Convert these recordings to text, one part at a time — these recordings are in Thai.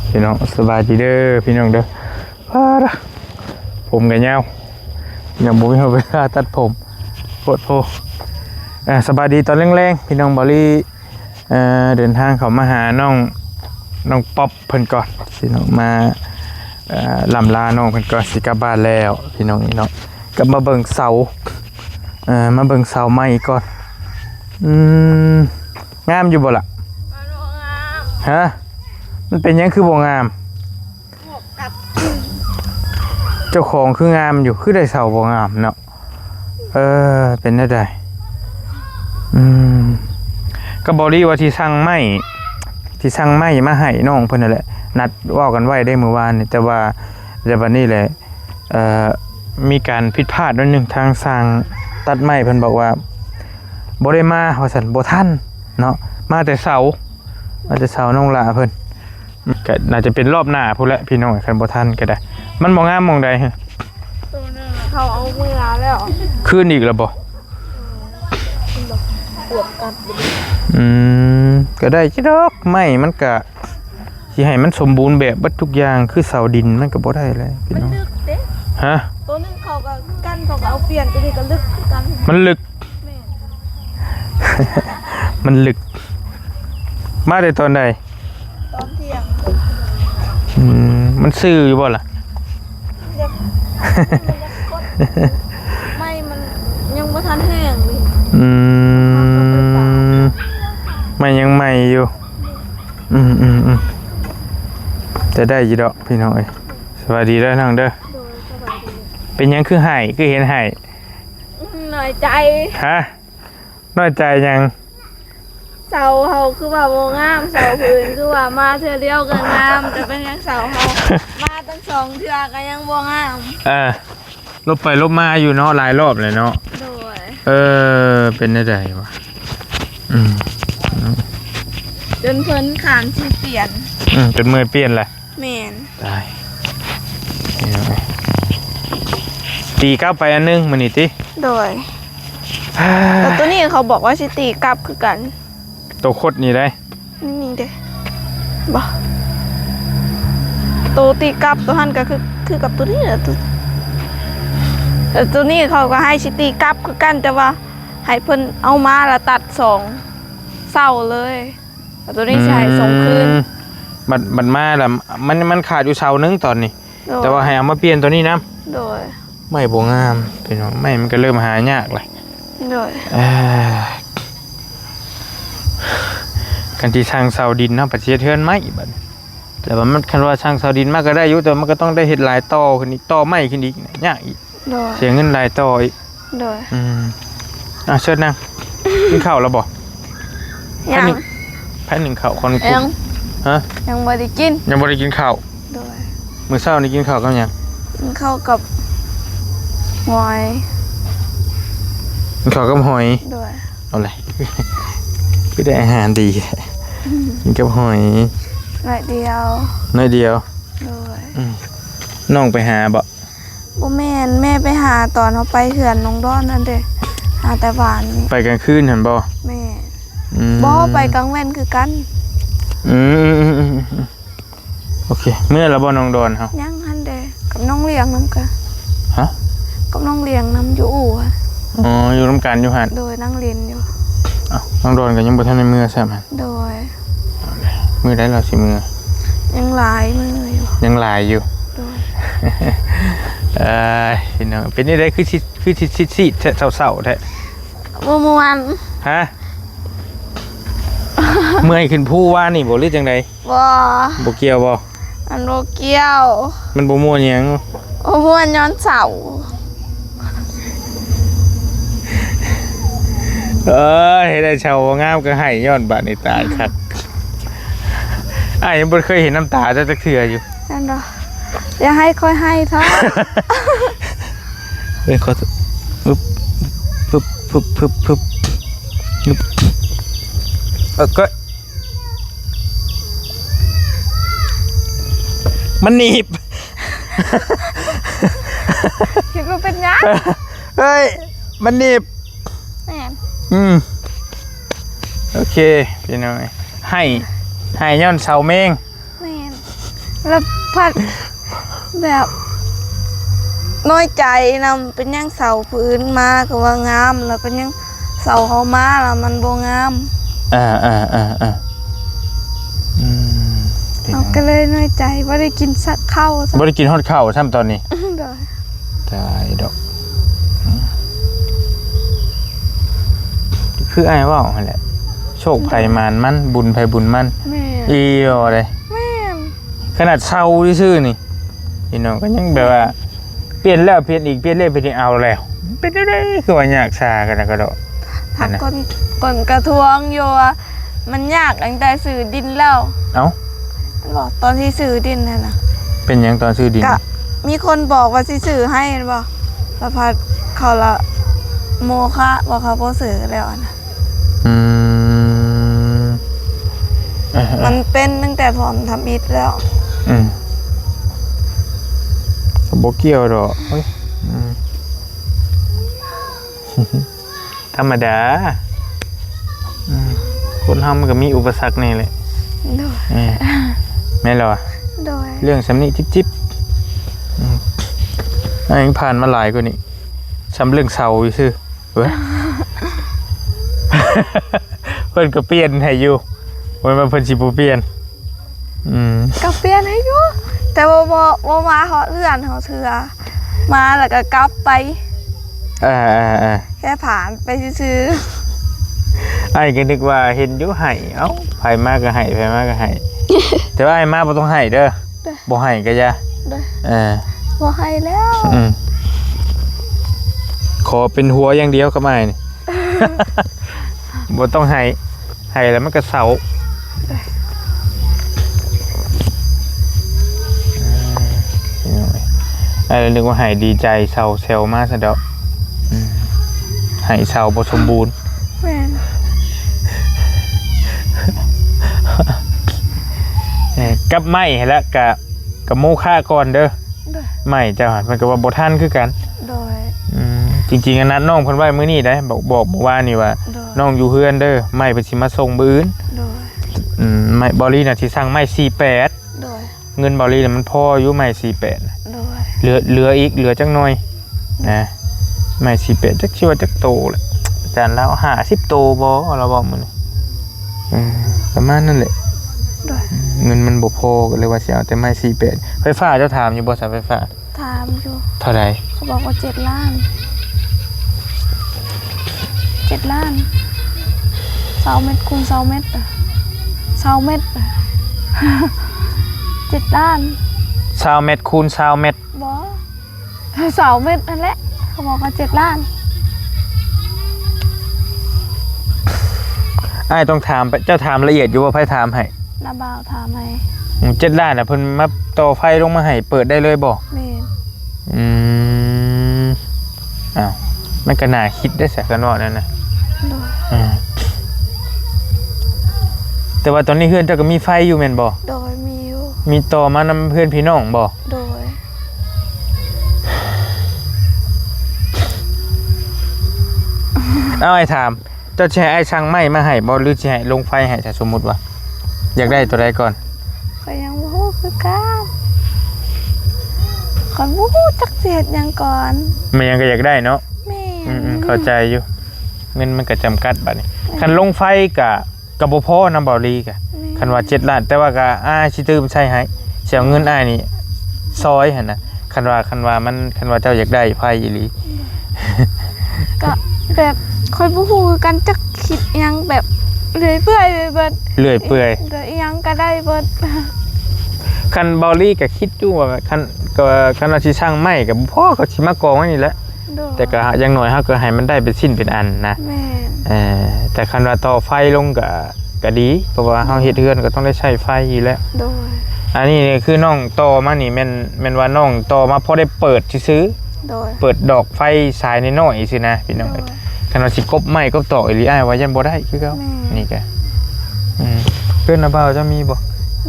พี่น้องสบายดีเด้อพี่น้องเด้อผมกับเงาอย่างบุ้ยเอาเวลาตัดผมปวดโพสบายดีตอนแรงๆพี่น้องบอลลี่เดินทางเขามาหาน้องป๊อปเพิ่นก่อนพี่น้องมาลำลาน้องเพิ่นก่อนสิกลับบ้านแล้วพี่น้องนี่เนาะกลับมาเบิ่งเสามาเบิ่งเสาใหม่ก่อนงามอยู่บ่ล่ะฮะมันเป็นยังคือบ่งามเจ้าของคืองามอยู่คือได้เสาบ่งามเนาะเป็นได้ไดก็บอรี่ว่าที่สั่งไม้มาให้น้องเพิ่นนั่นแหละนัดว่ากันไว้ได้เมื่อวานนี่แต่ว่าวันนี้แหละมีการผิดพลาดนิดนึงทางสร้างตัดไม้เพิ่นบอกว่าบ่ได้มาว่าซั่นบ่ทันเนาะมาแต่เสาน้องหลาเพิ่นก็น่าจะเป็นรอบหน้าพุ่นแหละพี่น้องคันบ่ทันก็ได้มันบ่งามหม่องใดฮะตัวนึงเขาเอามือแล้วคืนอีกแล้วบ่ปวดกัดก็ได้จิดอกไม้มันก็สิให้มันสมบูรณ์แบบบัดทุกอย่างคือเสาดินมันก็บ่ได้เลยพี่น้องมันลึกเด้ฮะตัวนึงเขาก็กั้นเขาก็เอาเปลี่ยนตัวนี้ก็ลึกกันมันลึกมันลึกมาได้ตอนใดตอนเที่ยงมันซื่ออยู่บ่ล่ะไม่มันยังบ่ทันแห้งเลยไม่ยังใหม่อยู่จะได้ยีดอกพี่น้องเอ้ยสวัสดีด้วยน้องเด้อเป็นยังคือหายคือเห็นหายหน่อยใจฮะน้อยใจยังเสาเฮาคือว่าบ่งามเสาพื้นคือว่ามาเทื่อเดียวก็งามแต่เป็นยังเสาเฮามาตั้ง2เทื่อก็ยังบ่งามลบไปลบมาอยู่เนาะหลายรอบเลยเนาะโดยเป็นได้วะจนเพิ่นขานสิเปลี่ยนจนมือเปลี่ยนเลยแม่นตายตีกลับไปอันนึงมื้อนี้ติโดยแต่ตัวนี้เขาบอกว่าสิตีกลับคือกันตัวคดนี่ได้นี่เด้บ่ตัวตีกลับตัวหันก็คือกับตัวนี้แหละแต่ตัวนี้เขาก็ให้สิตีกลับคือกันแต่ว่าให้เพิ่นเอามาแล้วตัด2เสาเลยแต่ตัวนี้ใช้2คืนบัดมาแล้วมันขาดอยู่เสานึงตอนนี้แต่ว่าให้เอามาเปลี่ยนตัวนี้นะโดยไม่บ่งามพี่น้องไม่มันก็เริ่มหายากเลยโดยกันที่ช่างเสาดินเนาะประเทศเทือนไม้บัดแต่ว่ามันคันว่าช่างเสาดินมากก็ได้อยู่แต่มันก็ต้องได้เฮ็ดหลายต่อขึ้นอีกต่อไม้ขึ้นอีกยากอีกเสียเงินหลายต่ออีกโดยเชิญนั่งกินข้าวแล้วบ่ยังแผ่นหนึ่งข้าวคนกุ๊ฮะยังบ่ได้กินข้าวโดยมื้อเช้านี่กินข้าวกับหยังกินข้าวกับหอยกินข้าวกับหอยโดยเอาเลยคือได้อาหารดีกินกับหอยน้อยเดียวโดยน้องไปหาบ่แม่ไปหาตอนเขาไปเขื่อนน้องดอนนั่นเด้หาแต่หวานไปกลางคืนเห็นบ่แม่บ่ไปกลางแว่นคือกันโอเคเมื่อเราบ่น้องดอนเฮายังหันเด้กับน้องเลี้ยงนำกันฮะกับน้องเลี้ยงนำอยู่อู่ค่ะอยู่นํกันอยู่หั่นโดยนั่งเรียนอยู่น้องดอนก็ยังบ่ทันได้มื้อใช่มั้ยโดยมื้อใดเราสิมื้อยังหลายมื้ออยู่โดยพี่น้องเป็นนี่ได้คือชิเศร้าๆแท้เมื่อวานฮะเมื่อยขึ้นผู้ว่านี่บ่หรือจังได๋บ่เกี่ยวบ่อันบ่เกี่ยวมันบ่ม่วนหยังม่วนย้อนเสาเฮ็ดให้เชางามก็ให้ย้อนบาดนี้ตายคักยังบ่เคยเห็นน้ำตาจักเทื่ออยู่นั่นดอกอย่าให้ค่อยให้เถอะขอปึ๊บก็มันหนีบคิดว่าเป็นยังเฮ้ยมันหนีบแม่โอเคพี่น้องให้ย้อนเสาเมง แล้วพัดแบบน้อยใจนำเป็นยังเสาพื้นมาก็ว่างามแล้วเป็นยังเสาเขามาแล้วมันบ่งาม อืม เราก็เลยน้อยใจว่าได้กินสักข้าวสัก บ่ได้กินฮอดข้าวซ้ำตอนนี้ โดย ตายดอกคืออ้ายเว้าหั่นแหละโชคภัยมานมันบุญภัยบุญมัน แม่ อีโอเลย แม่ ขนาดเศร้าซื่อๆนี่พี่น้องก็ยังแบบว่าเปลี่ยนแล้วเปลี่ยนอีกเปลี่ยนเลยเปลี่ยนอีกเอาแล้วเป็นได้คือว่ายากชากันนะก็ดอก ผักก่อนกระทวงโยว่ามันยากตั้งแต่สื่อดินแล้ว เอ้า มันบอกตอนที่สื่อดินน่ะนะ เป็นหยังตอนซื้อดิน ก็มีคนบอกว่าสิสื่อให้บอกแล้วพัดเขาละโมคะบอกเขาโพสื่อแล้วนะ อืม มันเป็นตั้งแต่ผมทำอิฐแล้ว อืมก็บ่เกี่ยวดอกเฮ้ยอืม ธรรมดาคนทำมันก็มีอุปสรรคนี่แหละ โดย แม่นแล้วอะ โดย เรื่องสำนีจิ๊บอันนี้ผ่านมาหลายกว่านี้ช้ำเรื่องเสาอยู่ซื่อเว้ย เพิ่นก็เปลี่ยนให้อยู่วันมาเพิ่นสิบ่เปลี่ยนกับเปลี่ยนให้อยู่แต่ว่ามาเขาเลื่อนเขาเถือมาแล้วก็กลับไปแค่ผ่านไปซื้อ ไอ้ก็นึกว่าเห็นอยู่ให้เอ้าไผมากก็ให้ไผมากก็ให้ แต่ว่าไอ้มาบ่ต้องให้เด้อบ่ให้ก็อย่าบ่ให้แล้ว ขอเป็นหัวอย่างเดียวก็ไม่นี่ บ่ต้องให้แล้วมันก็เศร้าไอ้นึกว่าให้ดีใจเศร้าเซลมาซะดอกให้เศร้าบ่สมบูรณ์ แม่น กับไม้แล้วกับโมฆะก่อนเด้อไม้เจ้าหันมันก็ว่าบ่ทันคือกัน โดย จริงๆอันนั้นน้องเพิ่นไว้มื้อนี้ได้บอกเมื่อวานนี่ว่าน้องอยู่เฮือนเด้อไม้เพิ่นสิมาส่งมื้ออื่น โดย ไม้บอลลี่น่ะสิสั่งไม้48 โดย เงินบอลลี่น่ะมันพออยู่ไม้48น่ะ โดย เหลืออีกเหลือจักหน่อยนะไม้48จักสิว่าจักโตแหละอาจารย์แล้ว50โตบ่เราบอกมื้อนี้ประมาณนั้นแหละ โดย เงินมันบ่พอก็เลยว่าสิเอาแต่ไม้48ไฟฟ้าเจ้าถามอยู่บ่เสาไฟฟ้า ถามอยู่ เท่าใด เขาบอกว่า7 ล้าน7 ล้าน20 เมตรคูณ20 เมตร20 เมตร7 ล้าน 20เม็ดคูณ20เม็ด บอ20 เมตรนั่นแหละเขาบอกว่า7 ล้าน อ้ายต้องถามเจ้าถามละเอียดอยู่ว่าไผถามให้ นาบ่าวถามให้ 7 ล้านน่ะเพิ่นมาต่อไฟลงมาให้เปิดได้เลยบ่ แม่น อ้าวมันก็น่าคิดได้สักกันว่านั่นนะ โดย แต่ว่าตอนนี้เพื่อนเจ้าก็มีไฟอยู่แม่นบ่ โดยมีอยู่ มีต่อมานำเพื่อนพี่น้องบ่ โดย เอาไอ้ถามเจ้าสิให้ไอ้ช่างไม้มาให้บ่หรือสิให้ลงไฟให้ถ้าสมมุติว่าอยากได้ตัวใดก่อน ก็ยังบ่ฮู้คือกันก่อนบ่ฮู้จักสิเฮ็ดหยังก่อน มันยังก็อยากได้เนาะ แม่ เข้าใจอยู่เงินมันก็จำกัดบัดนี้คันลงไฟก็บ่พอนำบ่ลีก็คันว่า7ล้านแต่ว่าก็สิตื่มใช้ให้สิเอาเงินอ้ายนี่ซอยหั่นน่ะคันว่าเจ้าอยากได้ไฟอีหลี ก็แบบค่อยบ่ฮู้คือกันจักคิดหยังแบบเรื่อยเปื่อยเบิด เลื่อยเปื่อย เดี๋ยวอีหยังก็ได้เบิด คันเบาลี่ก็คิดอยู่ว่าคันว่าสิสร้างไม้ก็บ่พอก็สิมากองไว้นี่แหละ โดย แต่ก็อย่างน้อยเฮาก็ให้มันได้เป็นชิ้นเป็นอันนะ แม่น แต่คันว่าต่อไฟลงก็ดีเพราะว่าเฮาเฮ็ดเรือนก็ต้องได้ใช้ไฟอยู่แล้ว โดย อันนี้นี่คือน้องต่อมานี่แม่นว่าน้องต่อมาพอได้เปิดซื้อ โดย เปิดดอกไฟสายน้อยๆสินะพี่น้อง โดย คันว่าสิกบไม้กบต่ออีหลีอ้ายว่ายังบ่ได้คือเก่า แม่ นี่ก็เพิ่นน่ะบ่าวจะมีบ่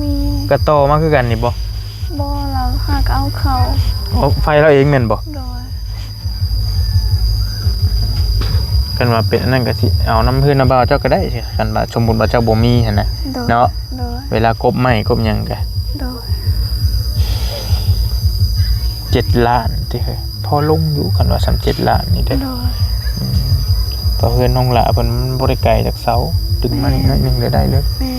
มี ก็ต่อมาคือกันนี่บ่ บ่เราหากเอาเขา ไฟเราเองแม่นบ่ โดย กันว่าเป็นอันนั้นก็สิเอาน้ำเพื่อนน้ำบ่าวเจ้าก็ได้สิกันว่าสมมุติว่าเจ้าบ่มีหั่นน่ะ โดย เนาะ โดย เวลากบไม้กบหยังก็ โดย 37 ล้านที่เคยพอลงอยู่กันว่า37 ล้านนี่เด้อ โดย พอเฮือนน้องหละเพิ่นบ่ได้ไกลจากเสาดึงมานี่หน่อยนึงได้เลย แม่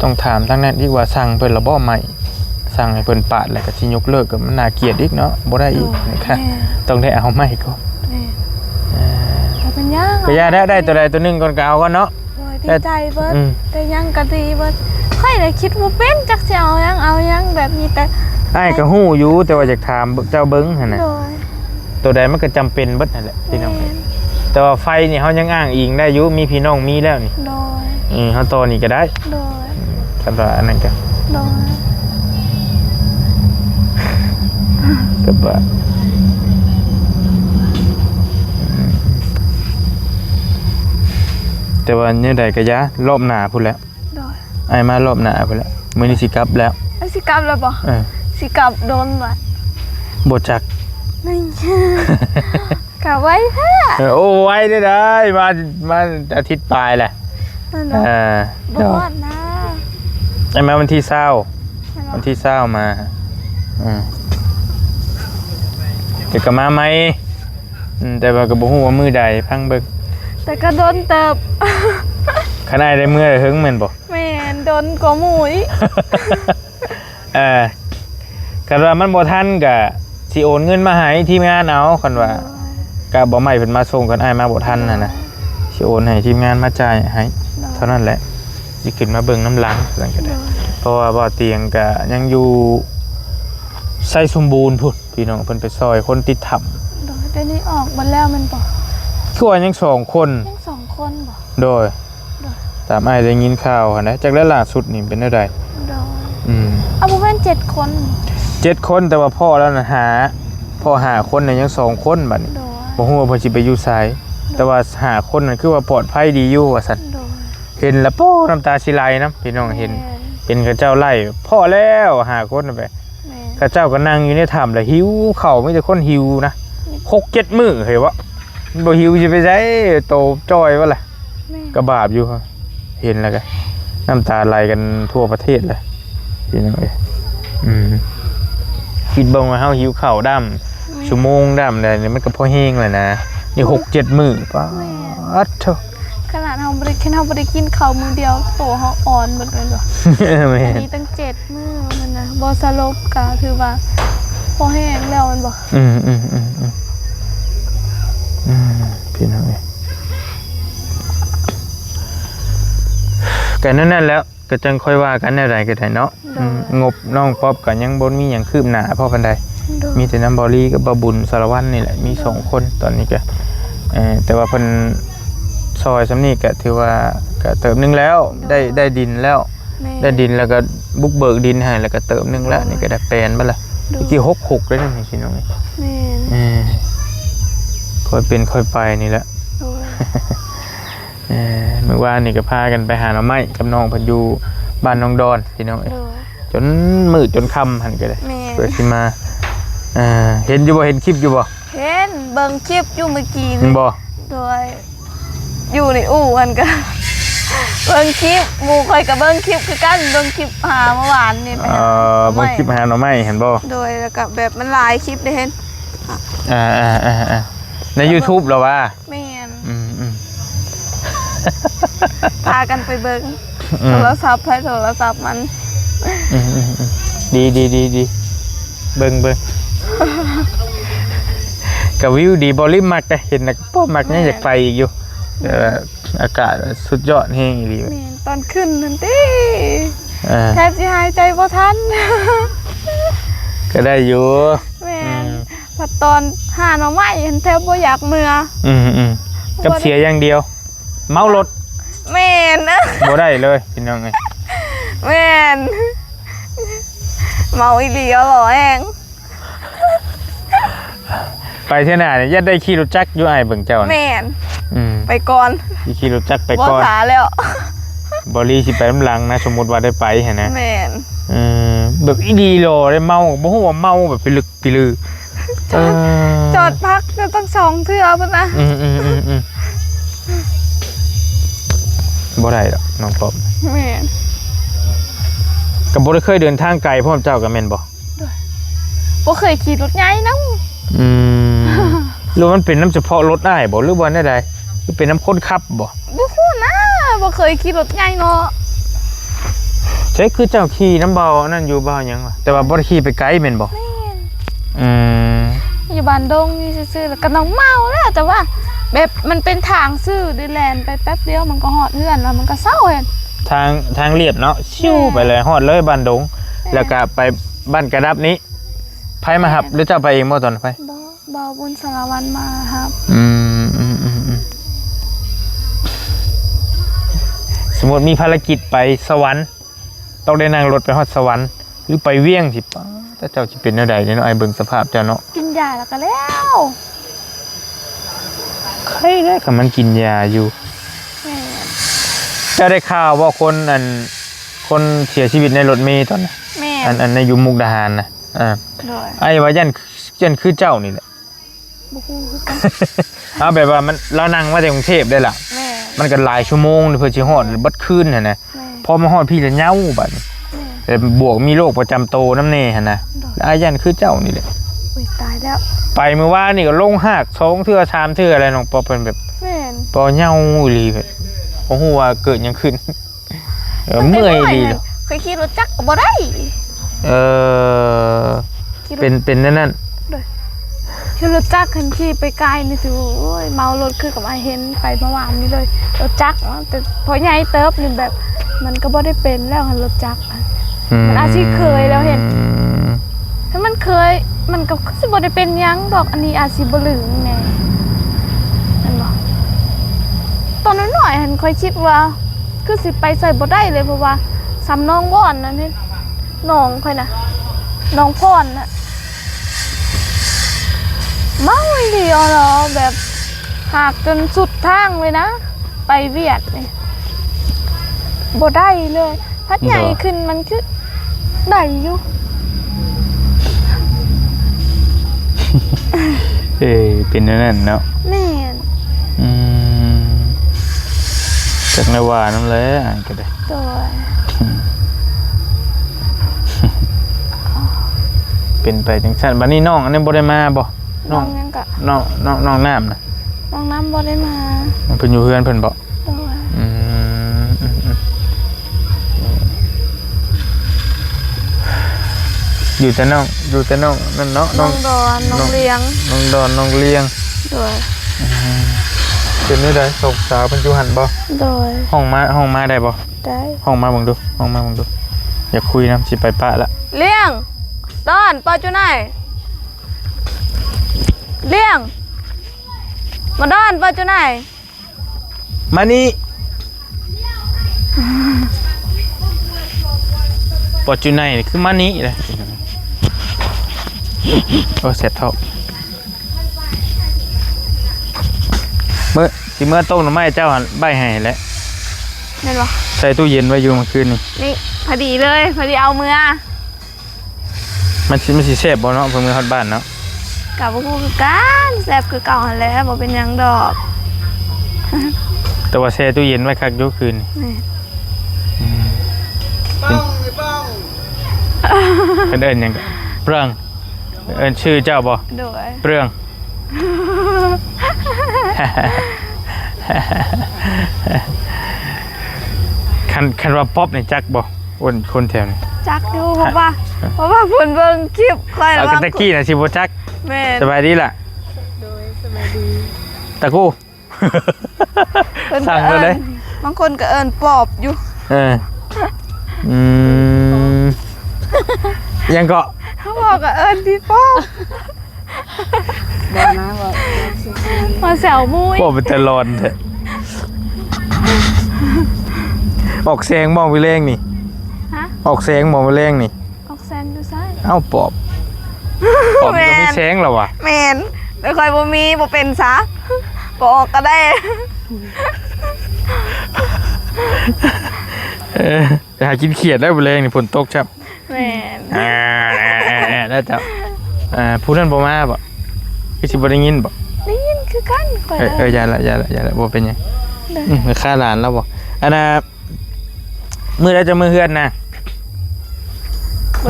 ต้องถามทางนั้นอีกว่าสั่งเพิ่นละบ่ใหม่สั่งให้เพิ่นปาดแล้วก็สิยกเลิกก็มันน่าเกลียดอีกเนาะบ่ได้อีกนะครับต้องได้เอาใหม่ก่อน แม่เอาเป็นย่าง ก็อย่าได้ตัวใดตัวหนึงก่อนก็เอาก่อนเนาะ โอ้ยดีใจเบิดแต่ยังก็ดีเบิดค่อยได้คิดว่าเป็นจักสิเอายังแบบนี้แต่ อ้ายก็ฮู้อยู่แต่ว่าอยากถามเจ้าเบิ่งหั่นน่ะ โดย ตัวใดมันก็จำเป็นเบิดนั่นแหละพี่น้องแต่ว่าไฟนี่เฮายังอ้างอิงได้อยู่มีพี่น้องมีแล้วนี่ โดย เฮาต่อนี่ก็ได้ โดย สำหรับอันนั้นก็ โดย ก็บ่แต่ว่าเนี่ยใดก็ยะรอบหน้าพุ่นแล้ว โดย ไอ้มารอบหน้าพุ่นแล้วมื้อนี้สิกลับแล้ว ไอ้สิกลับแล้วบ่สิกลับโดนบ่ บ่จัก นี่กลับไว้แท้ โอ้ไว้ได้มาอาทิตย์ปลายแหละ นั่นเนาะบ่ฮอดนะ ไอ้มาวันที่20วันที่20มาเดี๋ยวก็มาไหมแต่ว่าก็บ่ฮู้ว่ามื้อใดพังเบิ่ง แต่ก็โดนเติบ ขนาดได้มื้อหึงแม่นบ่ แม่นโดนกว่าหมูอีก ก็ว่ามันบ่ทันก็สิโอนเงินมาให้ทีมงานเอาคันว่าก็บ่ใหม่เพิ่นมาส่งกันอ้ายมาบ่ทันน่ะนะสิโอนให้ทีมงานมาจ่ายให้เท่านั้นแหละสิขึ้นมาเบิ่งน้ำหลังซั่นก็ได้เพราะว่าบ่เตียงก็ยังอยู่ไสสมบูรณ์พุ่นพี่น้องเพิ่นไปซอยคนติดถ้ำ โดยแต่นี่ออกมาแล้วมันบ่ คือว่ายัง2คน ยัง2คนบ่ โดยตามอ้ายได้ยินข่าวหั่นนะจักแล้วล่าสุดนี่เป็นจังได โดย บ่ แม่น7 คน 7 คนแต่ว่าพ่อแล้วน่ะพ่อ5คนน่ะยัง2คนบัดนี้ โดย บ่ฮู้ว่าเพิ่นสิไปอยู่ไสแต่ว่า5คนนั่นคือว่าปลอดภัยดีอยู่ว่าซั่น โดย เห็นแล้วป้อน้ำตาสิไหลนํพี่น้องเห็นเป็นเขาเจ้าไล่พ่อแล้ว5คนน่ะไป แม่ เขาเจ้าก็นั่งอยู่ในถ้ำแล้วหิวข้าวมีแต่คนหิวนะ 6-7 มื้อเฮ้ยวะบ่หิวสิไปไสโตจ้อยว่าล่ะ แม่ ก็บาปอยู่เห็นแล้วก็น้ำตาไหลกันทั่วประเทศเลยพี่น้องเอ้ยคิดเบิ่งว่าเฮาหิวข้าวดำชั่วโมงดำได้นี่มันก็พอแห้งแล้วนะนี่6-7 มื้อป้าดโธ่ ขนาดเฮาบ่ได้กินข้าวมื้อเดียวโตเฮาอ่อนหมดเลยบ่ แม่ อัน น นี้ตั้ง7 มื้อมันนะบ่สลบก็ถือว่าพอแห้งแล้วมันบ่ พี่น้องเอ้ยก็นั่นแล้วก็จังค่อยว่ากันแนวใดก็ได้เนาะงบน้องป๊อบก็ยังบ่มีหยังคืบหน้าพอปานใดมีแต่น้ำบอลี่กับบบุญสารวัตรนี่แหละมี2คนตอนนี้ก็แต่ว่าเพิ่นซอยสำนี้ก็ถือว่าก็เติมนึงแล้วได้ดินแล้วได้ดินแล้วก็บุกเบิกดินให้แล้วก็เติมนึงแล้วนี่ก็ได้แปลนบ่ล่ะเมื่อกี้66เลยนี่พี่น้องเอ้ย แม่น ค่อยเป็นค่อยไปนี่แหละ โดย เมื่อวานนี่ก็พากันไปหาหน่อไม้กับน้องเพิ่นอยู่บ้านน้องดอนพี่น้องเอ้ย โดย จนมืดจนค่ำหันก็ได้ แม่ เพื่อสิมาเห็นอยู่บ่เห็นคลิปอยู่บ่ เห็นเบิ่งคลิปอยู่เมื่อกี้ เห็นบ่ โดยอยู่ในอู่มันก็ เบิ่งคลิปหมู่ข่อยก็เบิ่งคลิปคือกันเบิ่งคลิปหาเมื่อวานนี่ไปหา เบิ่งคลิปหาหน่อไม้เห็นบ่ โดยแล้วก็แบบมันหลายคลิปได้เห็น ใน YouTube เหรอวะ แม่น อืม พากันไปเบิ่งโทรศัพท์ให้โทรศัพท์มัน ดีเบิ่งกับวิวดีบ่ริมมักแต่เห็นน่ะบ่มักยังอยากไปอีกอยู่อากาศสุดยอดแฮงอีหลี แม่นตอนขึ้นนั่นติ แท À. บสิหายใจบ่ทัน ก็ได้อยู่ แม่นพอตอนหาหน่อไม้เห็นแทบบ่อยากเมื่อ กับเสียอย่างเดียว เมารถ แม่น บ่ได้เลยพี่น้องเอ้ย แม่นเมาอีหลีเอาหล่อแอง ไปเท่าหน้าเนี่ยยัดได้ขี่รถจักรอยู่ไอ้เบิ่งเจ้าน่ะ แม่น อืม ไปก่อน ขี่รถจักรไป บ่ ก่อน สาแล้ว บอลี่สิไปน้ำหลังนะสมมุติว่าได้ไปหั่นนะ แม่น แบบอีดีโลได้เมาบ่ฮู้ว่าเมาแบบไปลึกไปลือ จอดพักก็ต้อง2 เทื่อพุ่นนะ บ่ได้ดอกน้องป๊อบ แม่น ก็บ่ได้เคยเดินทางไกลพร้อมเจ้าก็แม่นบ่ บ่เคยขี่รถใหญ่นำ หรือมันเป็นน้ำเฉพาะรถได้บ่หรือว่าได้หรือเป็นน้ำข้นขับบ่ บ่ฮู้นะบ่เคยขี่รถใหญ่เนาะ ใช่คือเจ้าขี่น้ำเบานั่นอยู่เบาหยังวะแต่ว่าบ่ได้ขี่ไปไกลแม่นบ่ แม่น อืม อยู่บ้านดงนี่ซื่อๆแล้วก็น้องเมาแล้วแต่ว่าแบบมันเป็นทางซื่อได้แลนไปแป๊บเดียวมันก็ฮอดเฮือนแล้วมันก็เศร้าเห็น ทางเรียบเนาะชิวไปเลยฮอดเลยบ้านดงแล้วก็ไปบ้านกระดับนี้ไผมาหับหรือเจ้าไปเองบ่ตอนไป บ่บุญสารวันมาครับ สมมติมีภารกิจไปสวรรค์ต้องได้นั่งรถไปฮอดสวรรค์หรือไปเวียงสิป้าถ้าเจ้าสิเป็นแนวใดเนาะไอ้เบิ่งสภาพเจ้าเนาะ กินยาแล้วก็แล้ว ใครได้คันมันกินยาอยู่ แม่ เจ้าได้ข่าวว่าคนเสียชีวิตในรถเมล์ตอนนั้น แม่ อันในอยู่มุกดาหารนะโดย ไอ้ว่ายันคือเจ้านี่แหละ บ่ฮู้คือกัน เอาแบบว่ามันเรานั่งมาจากกรุงเทพได้ล่ะ แม่ มันก็หลายชั่วโมงเพื่อสิฮอดบัดคืนหั่นนะ แม่ พอมาฮอดพี่ละเหงาบัดนี้ แม่ แต่บวกมีโรคประจำตัวน้ำเน่หั่นนะแล้วไอ้ยันคือเจ้านี่แหละ อุ้ยตายแล้ว ไปเมื่อวานนี่ก็ลงหาก2เทื่อ3เทื่ออะไรน้องปอเป็นแบบ แม่น ปอเหงาอีหลีแบบบ่ฮู้ว่าเกิดหยังขึ้นเมื่อยดีเหรอ เคยขี่รถจักรก็บ่ได้ ขี่รถ เป็นนั่น ขี่รถจักรคันขี่ไปไกลนี่สิโอ้ยเมารถคือกับไอเห็นไปเมื่อวานนี้เลยรถจักรเนาะแต่พอใหญ่เติบนี่แบบมันก็บ่ได้เป็นแล้วคันรถจักรอะ มันอาชีพเคยแล้วเห็น ถ้ามันเคยมันก็สิบ่ได้เป็นหยังดอกอันนี้อาจสิบ่ลืมแน่นั่นบ่ตอนน้อยๆหันค่อยคิดว่าคือสิไปใส่บ่ได้เลยเพราะว่าสำน้องบ่อนนั่นนี่น้องค่อยน่ะน้องพรน่ะเมาอีเดียวเหรอแบบหากจนสุดทางเลยนะ ไปเวียดนี่บ่ได้เลยพัดใหญ่ขึ้นมันคือได้อยู่ เป็นนั่นเนาะ แม่น จากในว่านั่นแหละอ่านก็ได้ ตัว เป็นไปจังซั่นบัดนี้น้องอันนี้บ่ได้มาบ่ น้องยังกะ น้องน้ำนะ น้องน้ำบ่ได้มา เพิ่นอยู่เฮือนเพิ่นบ่ ตัว อยู่แต่น้องนั่นเนาะ น้องดอนน้องเลี้ยง น้องดอนน้องเลี้ยง ตัว เป็นได้สาวสาวเพิ่นอยู่หั่นบ่ โดย ห้องมาได้บ่ ได้ ห้องมาเบิ่งดูอยากคุยนำสิไปปะละ เลี้ยงดอนปอจุไหนเลี้ยงมาดอนปอจุไหน มานี่ปอจูไนนี่คือมานี่เลยโอ้เสร็จเท่าเมื่อต้มหน่อไม้เจ้าหันใบให้แล้ว เห็นบ่ ใส่ตู้เย็นไว้อยู่เมื่อคืนนี่ นี่พอดีเลยพอดีเอามือ มันสิแซ่บบ่เนาะเพิ่นมื้อฮอดบ้านเนาะ กับพวกคือกันแซ่บคือเก่าหั่นแหล้วบ่เป็นหยังดอก แต่ว่าแช่ตู้เย็นไว้คักอยู่คืนนี่ นี่ เพิ่นเอิ้นหยังก็เปลืองเอิ้นชื่อเจ้าบ่ โดย เปลือง คันว่าป๊อปนี่จักบ่คนแถวนี้ จักอยู่เพราะว่าเพิ่นเบิ่งคลิปค่อย เอา ว่า ตะกี้น่ะสิบ่จัก แม่น สบายดีล่ะ โดยสบายดี ตะกู เพิ่น สั่ง ก็ เลย บางคนก็เอิ้นปอบอยู่ อืมยังเกาะ เขาบอกก็เอิ้นพี่ปอบมาแซวมุ้ย บอกเป็นตะลอนเถอะออกแสงมองไปแรงนี่ ฮะ ออกแสงมองไปแรงนี่ ออกแซนดูซ้าย เอ้าปอบมันก็ไม่แสงหรอวะ แม่นไม่ค่อยบ่มีบ่เป็นซะบ่ออกก็ได้ ไปหากินเขียดได้ไปแรงนี่ฝนตกชับ แม่น ได้จ้ะผู้นั้นบ่มาบ่คือสิบ่ได้ยินบ่ ได้ยินคือกันข่อย อย่าละบ่เป็นหยังค่าหลานแล้วบ่อันน่ะมื้อใดจะมื้อเฮือนนะ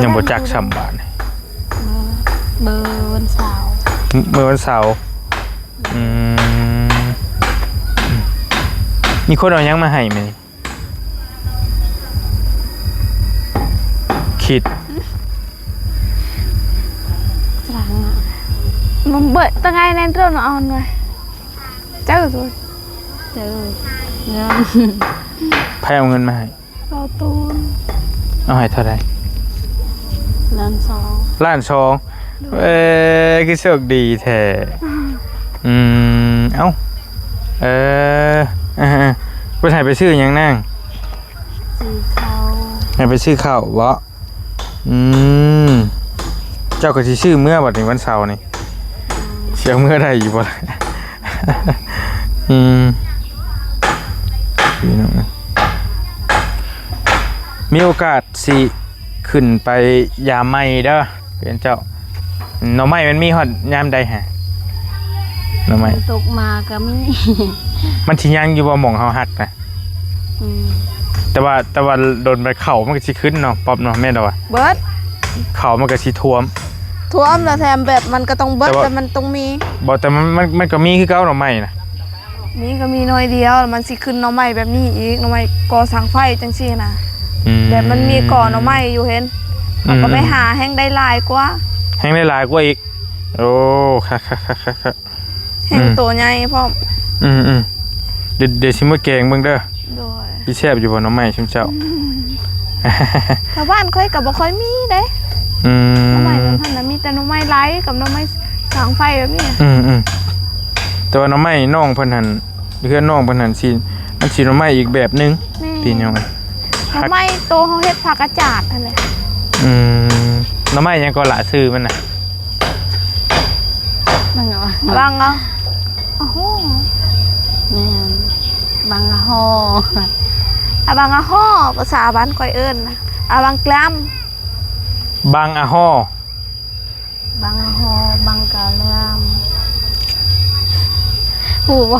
ยังบ่จักซ้ำบาทนี่ เบอร์วันเสาร์ เมื่อวันเสาร์มีคนเอายังมาให้ไหมคิด สร้างอ่ะ มันเบิดตั้งไงแน่นเรื่องเอาหน่อยเจ้าตัว เจอเงิน ใครเอาเงินมาให้ เราตูน เอาให้เท่าไหร่ ล้านสอง ล้านสองคือโชคดีแท้เอ้าไปถ่ายไปซื้อหยังนั่ง ซื้อเขา ให้ไปซื้อข้าววะเจ้าก็สิซื้อเมื่อบัดนี้วันเสาร์นี่เชื่อเมื่อได้อยู่บ่ล่ะพี่น้องมีโอกาสสิขึ้นไปยามใหม่เด้อเป็นเจ้าหน่อไม้มันมีฮอดยามใดฮะหน่อไม้ ตกมาก็มี มันสิยังอยู่บ่หม่องเฮาฮักนะแต่ว่าโดนไปเข่ามันก็สิขึ้นเนาะป๊อบเนาะแม่นบ่ เบิด เข่ามันก็สิท่วม ท่วมแล้วแถมแบบมันก็ต้องเบิด แต่ว่า แต่มันต้องมี บ่แต่มันก็มีคือเก่าหน่อไม้นะ นี่ก็มีน้อยเดียวแล้วมันสิขึ้นหน่อไม้แบบนี้อีกหน่อไม้ก่อสังไฟจังซี่นะแบบมันมีก่อหน่อไม้อยู่เห็นเราก็ไปหาแห้งได้หลายกว่า แห้งได้หลายกว่าอีกโอ้ค่ะ แห้งตัวใหญ่พร้อม เดี๋ยวชิมว่าแกงเบิ่งเด้อ โดย พี่แซ่บอยู่บ่หน้องใหม่ชิมเจ้า ชาวบ้านค่อยก็บ่ค่อยมีเด้หน่อไม้มันหั่นน่ะมีแต่หน่อไม้ไร้กับหน่อไม้สังไฟแบบนี้ แต่ว่าหน้องใหม่น้องเพิ่นหั่นเพื่อนน้องเพิ่นหั่นสิมันสิหน้องใหม่อีกแบบนึงพี่น้อง หน่อไม้โตเฮาเฮ็ดผักกระจาดนั่นแหละ หน้องใหม่ยังก็ละซื้อมันน่ะ บางอ่ะ บางเอาโอ้โห เนี่ยบางอ่ะห่อ อะบางอะฮ้อภาษาบ้านค่อยเอิ้นนะอะบางกล้ม บางอะฮ้อบ างอ่ะห่อบางกะเลื่อมหูบ่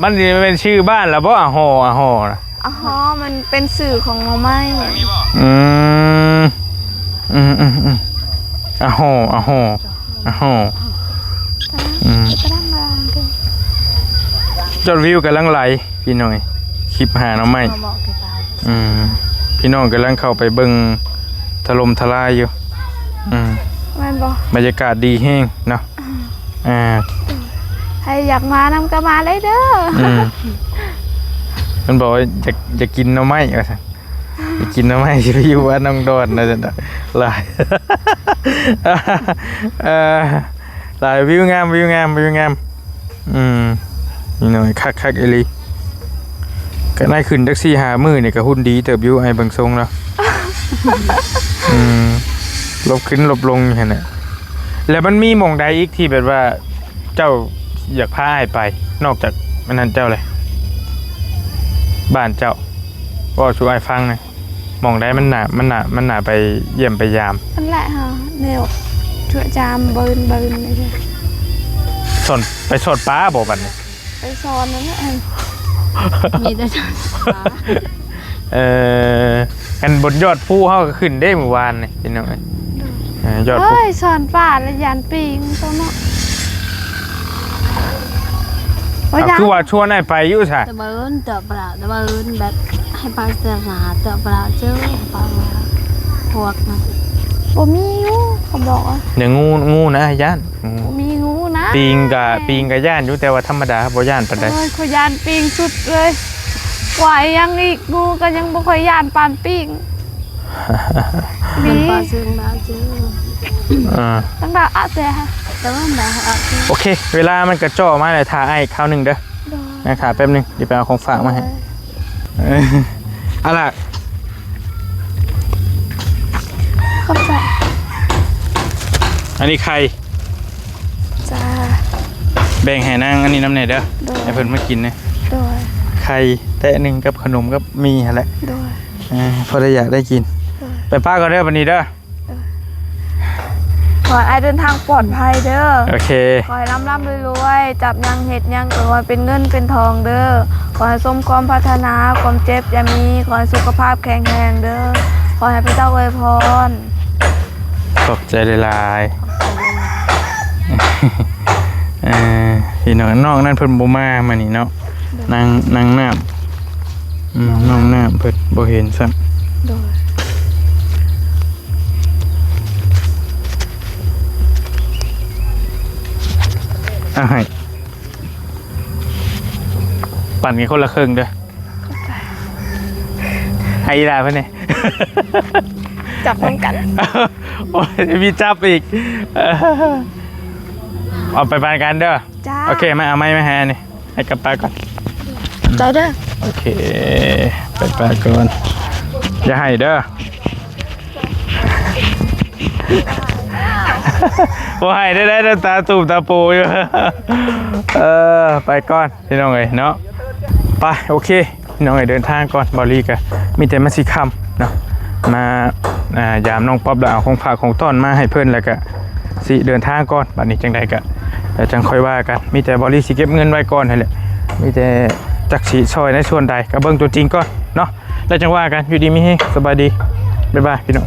มันสิเป็นชื่อบ้านแล้วบ่อะฮ้อะฮ้นะ อะฮ้อมันเป็นสื่อของหน่อไม้ อะฮ้อะฮ้อะฮ้ กระดังกระดังกัน ยอดวิวกำลังไหลพี่น้องคลิปหาหน้องใหม่ เขาบอกกี่บาท พี่น้องกำลังเข้าไปเบิ่งถล่มทลายอยู่แม่นบ่ บรรยากาศดีแห้งเนาะใครอยากมานำก็มาเลยเด้อ มันบอกว่าจะกินหน้ำไม้ว่าซั่นจะกินหน้ำไม้สิไปอยู่ว่าน้องดอนนะจ๊ะหลายหลายวิวงามนี่หน่อยคักเอลีก็ได้ขึ้นแท็กซี่หามือนี่ก็หุ่นดีเติบอยู่ไอ้เบิ่งทรงแล้วลบขึ้นลบลงอย่างนี้นแล้วมันมีหม่องใดอีกที่แบบว่าเจ้าอยากพาอ้ายไปนอกจากอันนั้นเจ้าเลยบ้านเจ้าก็ช่วยฟังหน่อยหม่องใดมันหนาไปเยี่ยมไปยาม นั่นแหละฮะแนวชั่วจามเบิ่นเลยจ้ะ ไปสดป้าบอกบัดนี้ ไปสอนนั่นแหละ มีแต่ฉัน กันบนยอดภูเฮาก็ขึ้นได้เมื่อวานนี่พี่น้องยอดภู เฮ้ยสอนป่าและยานปิงตัวเนาะ คือว่าชวนให้ไปอยู่ซะ ตะเบินเตะปลาตะเบินแบบให้ปลาเสือหนาเตะปลาเจ้าปลาพวกนะ บ่มีอยู่เขาบอกว่า เดี๋ยวงูนะย่าน บ่มีงูนะ ปีงกับย่านอยู่แต่ว่าธรรมดาบ่ย่านปานใด เฮ้ยเขายานปิงสุดเลยไหวยังอีกงูก็ยังบ่ค่อยยานปานปิง มันปลาเสือหนาเจ้า ตั้งแต่อะแต่ แต่ว่าหนาอ่ะ โอเคเวลามันกระจ่อมาเลยทาไอ้คราวหนึงเด้อนะขาแป๊บนึงเดี๋ยวไปเอาของฝากมาให้เอาล่ะ ขอบใจ อันนี้ไข่ จ้า แบ่งให้นางอันนี้น้ำไหนเด้อ โดย ให้เพิ่นมากินนะ โดย ไข่แตะหนึ่งกับขนมกับมีหั่นแหละ โดย พอได้อยากได้กินไปป้าก็เด้อวันนี้เด้อ ขอให้เดินทางปลอดภัยเด้อ โอเค ขอให้ร่ำรวยๆจับยังเห็ดยังขอให้เป็นเงินเป็นทองเด้อขอให้สมความพัฒนาความเจ็บอย่ามีขอให้สุขภาพแข็งแรงเด้อขอให้พระเจ้าอวยพร ขอบใจหลายๆพี่น้องน้องนั่นเพิ่นบ่มามานี่เนาะนางน้ำน้องน้ำเพิ่นบ่เห็นซ้ำ โดย ให้ปั่นกันคนละครึ่งเด้อให้อีลาเพิ่นนี่ จับพร้อมกัน โอ้ยมีจับอีกเอาไปปั่นกันเด้อ จ้า โอเคมาเอาไม้มาให้นี่ให้กลับไปก่อน ใจเด้อ โอเคไปก่อนอย่าให้เด้อบ่ให้ได้ตาตูบตาปูอยู่ ไปก่อนพี่น้องเอ้ยเนาะไปโอเคพี่น้องเอ้ยเดินทางก่อนบอลี่กะมีแต่มาสิคำเนาะมายามน้องป๊อบแล้วเอาของฝากของต้อนมาให้เพิ่นแล้วก็สิเดินทางก่อนบัดนี้จังใดก็จังค่อยว่ากันมีแต่บอลี่สิเก็บเงินไว้ก่อนนั่นแหละมีแต่จักสิซอยในส่วนใดก็เบิ่งตัวจริงก่อนเนาะแล้วจังว่ากันอยู่ดีมีเฮงสบายดีบ๊ายบายพี่น้อง